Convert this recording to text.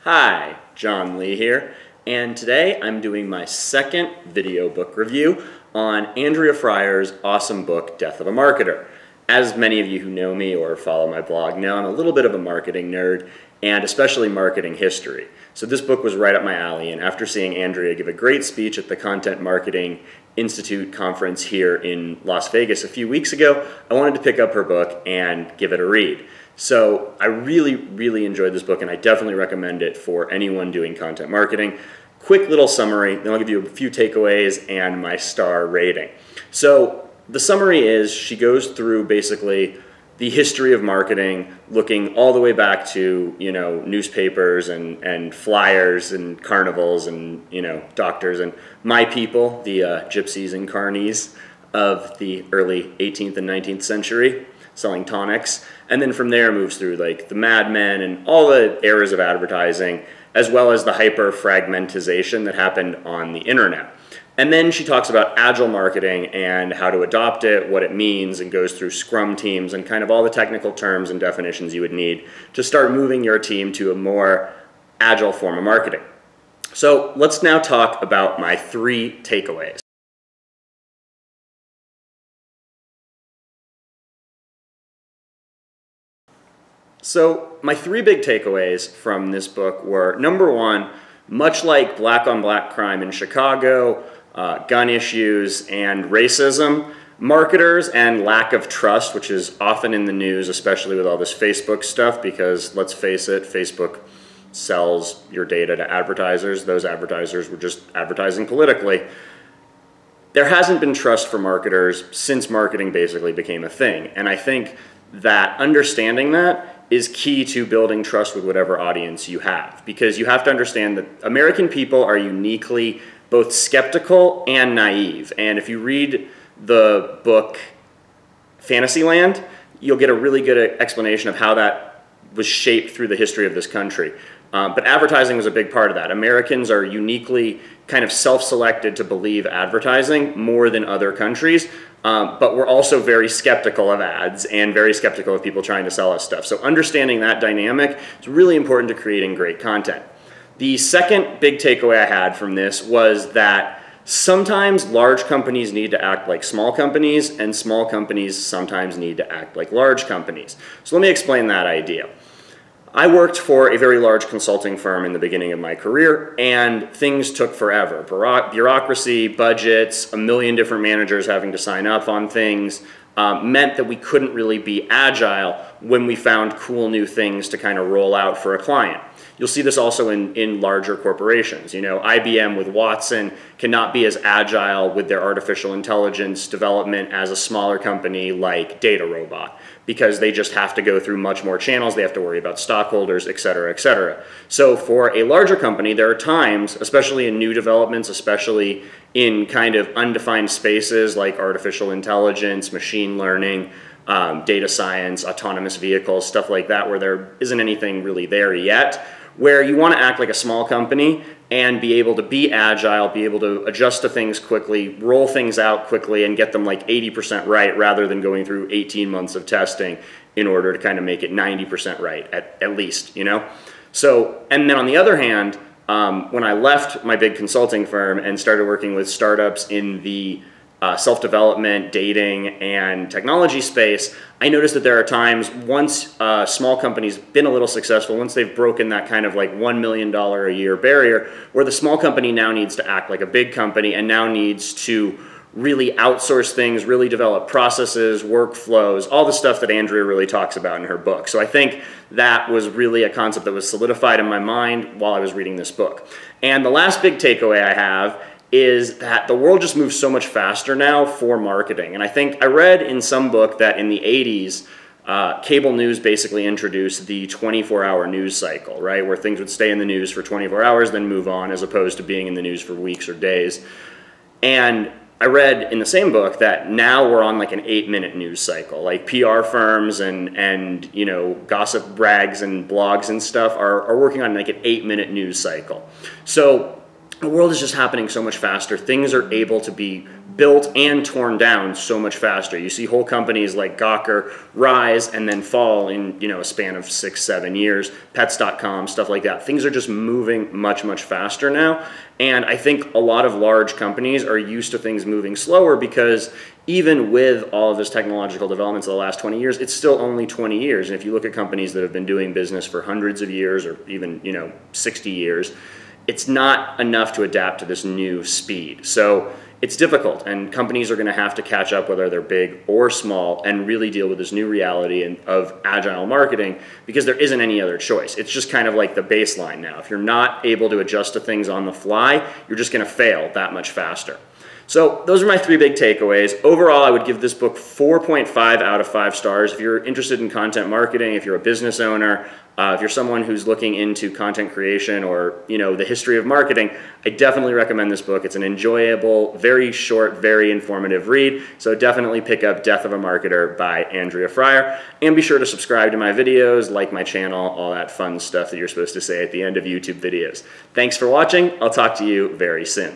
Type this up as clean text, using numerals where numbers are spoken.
Hi, John Lee here, and today I'm doing my second video book review on Andrea Fryrear's awesome book, Death of a Marketer. As many of you who know me or follow my blog know, I'm a little bit of a marketing nerd, and especially marketing history. So this book was right up my alley, and after seeing Andrea give a great speech at the Content Marketing Institute conference here in Las Vegas a few weeks ago, I wanted to pick up her book and give it a read. So I really enjoyed this book, and I definitely recommend it for anyone doing content marketing. Quick little summary, then I'll give you a few takeaways and my star rating. So the summary is she goes through basically the history of marketing, looking all the way back to, newspapers and flyers and carnivals and, doctors and my people, the gypsies and carnies of the early 18th and 19th century, selling tonics. And then from there moves through like the Mad Men and all the eras of advertising, as well as the hyper fragmentization that happened on the internet. And then she talks about agile marketing and how to adopt it, what it means, and goes through scrum teams and kind of all the technical terms and definitions you would need to start moving your team to a more agile form of marketing. So let's now talk about my 3 takeaways. So my 3 big takeaways from this book were, number 1, much like black on black crime in Chicago, gun issues, and racism, marketers and lack of trust, which is often in the news, especially with all this Facebook stuff, because let's face it, Facebook sells your data to advertisers. Those advertisers were just advertising politically. There hasn't been trust for marketers since marketing basically became a thing. And I think that understanding that is key to building trust with whatever audience you have, because you have to understand that American people are uniquely both skeptical and naive. And if you read the book Fantasyland, you'll get a really good explanation of how that was shaped through the history of this country. But advertising was a big part of that. Americans are uniquely kind of self-selected to believe advertising more than other countries, but we're also very skeptical of ads and very skeptical of people trying to sell us stuff. So understanding that dynamic is really important to creating great content. The second big takeaway I had from this was that sometimes large companies need to act like small companies, and small companies sometimes need to act like large companies. So let me explain that idea. I worked for a very large consulting firm in the beginning of my career, and things took forever. Bureaucracy, budgets, a million different managers having to sign up on things meant that we couldn't really be agile when we found cool new things to kind of roll out for a client. You'll see this also in larger corporations. IBM with Watson cannot be as agile with their artificial intelligence development as a smaller company like Data Robot, because they just have to go through much more channels. They have to worry about stockholders, et cetera, et cetera. So for a larger company, there are times, especially in new developments, especially in kind of undefined spaces like artificial intelligence, machine learning, data science, autonomous vehicles, stuff like that, where there isn't anything really there yet, where you want to act like a small company and be able to be agile, be able to adjust to things quickly, roll things out quickly, and get them like 80% right rather than going through 18 months of testing in order to kind of make it 90% right at least, So, and then on the other hand, when I left my big consulting firm and started working with startups in the self-development, dating, and technology space, I noticed that there are times once a small company's been a little successful, once they've broken that kind of like $1 million a year barrier, where the small company now needs to act like a big company and now needs to really outsource things, really develop processes, workflows, all the stuff that Andrea really talks about in her book. So I think that was really a concept that was solidified in my mind while I was reading this book. And the last big takeaway I have is that the world just moves so much faster now for marketing. And I think I read in some book that in the 80s, cable news basically introduced the 24-hour news cycle, right? Where things would stay in the news for 24 hours, then move on, as opposed to being in the news for weeks or days. And I read in the same book that now we're on like an 8-minute news cycle. Like PR firms and gossip rags and blogs and stuff are working on like an 8-minute news cycle. So the world is just happening so much faster. Things are able to be built and torn down so much faster. You see whole companies like Gawker rise and then fall in, a span of 6-7 years. Pets.com, stuff like that. Things are just moving much, much faster now. And I think a lot of large companies are used to things moving slower because even with all of this technological developments of the last 20 years, it's still only 20 years. And if you look at companies that have been doing business for hundreds of years or even, 60 years, it's not enough to adapt to this new speed. So it's difficult, and companies are going to have to catch up, whether they're big or small, and really deal with this new reality of agile marketing, because there isn't any other choice. It's just kind of like the baseline now. If you're not able to adjust to things on the fly, you're just going to fail that much faster. So those are my 3 big takeaways. Overall, I would give this book 4.5 out of 5 stars. If you're interested in content marketing, if you're a business owner, if you're someone who's looking into content creation or the history of marketing, I definitely recommend this book. It's an enjoyable, very short, very informative read. So definitely pick up Death of a Marketer by Andrea Fryrear. And be sure to subscribe to my videos, like my channel, all that fun stuff that you're supposed to say at the end of YouTube videos. Thanks for watching. I'll talk to you very soon.